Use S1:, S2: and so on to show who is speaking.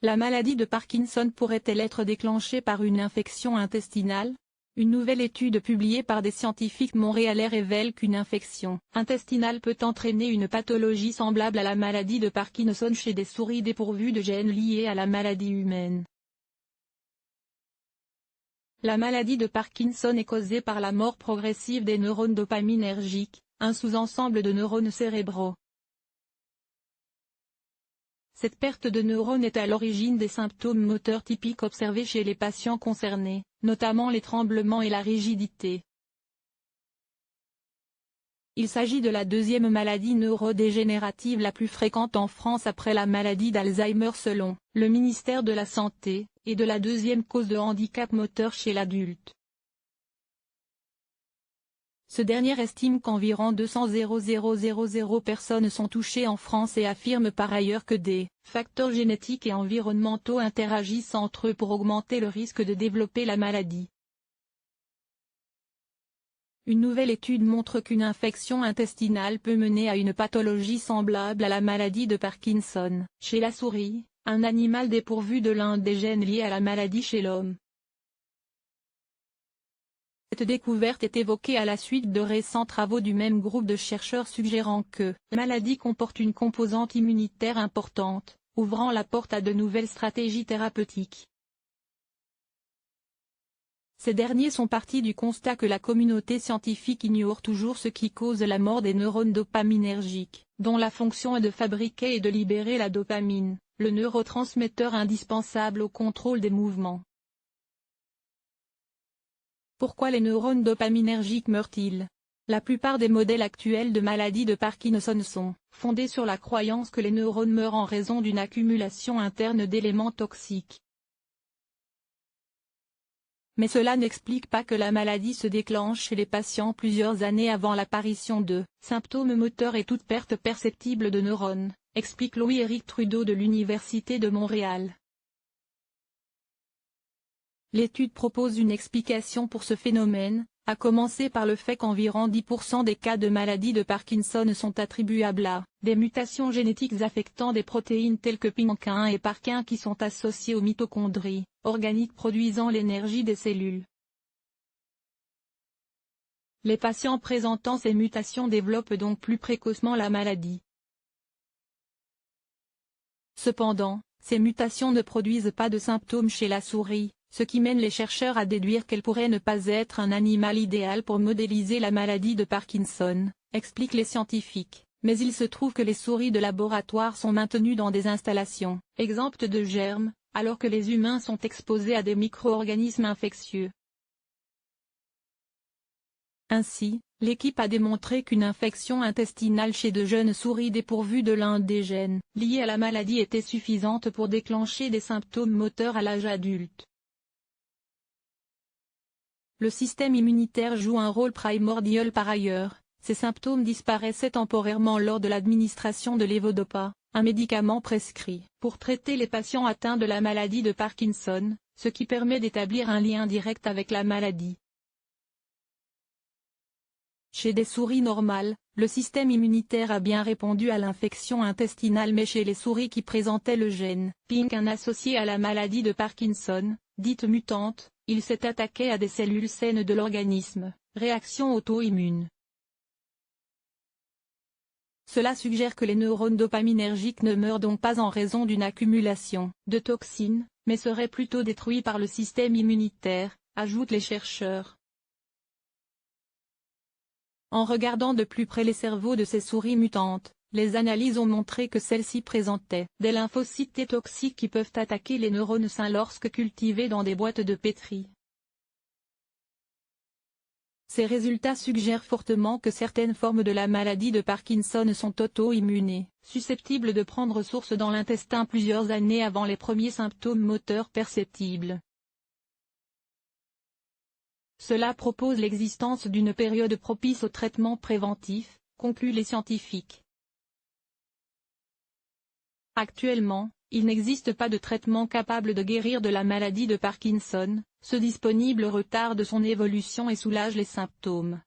S1: La maladie de Parkinson pourrait-elle être déclenchée par une infection intestinale? Une nouvelle étude publiée par des scientifiques montréalais révèle qu'une infection intestinale peut entraîner une pathologie semblable à la maladie de Parkinson chez des souris dépourvues de gènes liés à la maladie humaine. La maladie de Parkinson est causée par la mort progressive des neurones dopaminergiques, un sous-ensemble de neurones cérébraux. Cette perte de neurones est à l'origine des symptômes moteurs typiques observés chez les patients concernés, notamment les tremblements et la rigidité. Il s'agit de la deuxième maladie neurodégénérative la plus fréquente en France après la maladie d'Alzheimer selon le ministère de la Santé, et de la deuxième cause de handicap moteur chez l'adulte. Ce dernier estime qu'environ 200 000 personnes sont touchées en France et affirme par ailleurs que des facteurs génétiques et environnementaux interagissent entre eux pour augmenter le risque de développer la maladie. Une nouvelle étude montre qu'une infection intestinale peut mener à une pathologie semblable à la maladie de Parkinson chez la souris, un animal dépourvu de l'un des gènes liés à la maladie chez l'homme. Cette découverte est évoquée à la suite de récents travaux du même groupe de chercheurs suggérant que la maladie comporte une composante immunitaire importante, ouvrant la porte à de nouvelles stratégies thérapeutiques. Ces derniers sont partis du constat que la communauté scientifique ignore toujours ce qui cause la mort des neurones dopaminergiques, dont la fonction est de fabriquer et de libérer la dopamine, le neurotransmetteur indispensable au contrôle des mouvements. Pourquoi les neurones dopaminergiques meurent-ils? La plupart des modèles actuels de maladie de Parkinson sont fondés sur la croyance que les neurones meurent en raison d'une accumulation interne d'éléments toxiques. Mais cela n'explique pas que la maladie se déclenche chez les patients plusieurs années avant l'apparition de symptômes moteurs et toute perte perceptible de neurones, explique Louis-Éric Trudeau de l'Université de Montréal. L'étude propose une explication pour ce phénomène, à commencer par le fait qu'environ 10% des cas de maladie de Parkinson sont attribuables à des mutations génétiques affectant des protéines telles que PINK1 et PARK1 qui sont associées aux mitochondries, organiques produisant l'énergie des cellules. Les patients présentant ces mutations développent donc plus précocement la maladie. Cependant, ces mutations ne produisent pas de symptômes chez la souris, ce qui mène les chercheurs à déduire qu'elle pourrait ne pas être un animal idéal pour modéliser la maladie de Parkinson, expliquent les scientifiques, mais il se trouve que les souris de laboratoire sont maintenues dans des installations exemptes de germes, alors que les humains sont exposés à des micro-organismes infectieux. Ainsi, l'équipe a démontré qu'une infection intestinale chez de jeunes souris dépourvues de l'un des gènes liés à la maladie était suffisante pour déclencher des symptômes moteurs à l'âge adulte. Le système immunitaire joue un rôle primordial par ailleurs, ces symptômes disparaissaient temporairement lors de l'administration de l'évodopa, un médicament prescrit pour traiter les patients atteints de la maladie de Parkinson, ce qui permet d'établir un lien direct avec la maladie. Chez des souris normales, le système immunitaire a bien répondu à l'infection intestinale mais chez les souris qui présentaient le gène PINK1 associé à la maladie de Parkinson, dite mutante, il s'est attaqué à des cellules saines de l'organisme, réaction auto-immune. Cela suggère que les neurones dopaminergiques ne meurent donc pas en raison d'une accumulation de toxines, mais seraient plutôt détruits par le système immunitaire, ajoutent les chercheurs. En regardant de plus près les cerveaux de ces souris mutantes, les analyses ont montré que celles-ci présentaient des lymphocytes T toxiques qui peuvent attaquer les neurones sains lorsque cultivés dans des boîtes de pétri. Ces résultats suggèrent fortement que certaines formes de la maladie de Parkinson sont auto-immunes, susceptibles de prendre source dans l'intestin plusieurs années avant les premiers symptômes moteurs perceptibles. Cela propose l'existence d'une période propice au traitement préventif, concluent les scientifiques. Actuellement, il n'existe pas de traitement capable de guérir de la maladie de Parkinson, ceux disponibles retardent son évolution et soulagent les symptômes.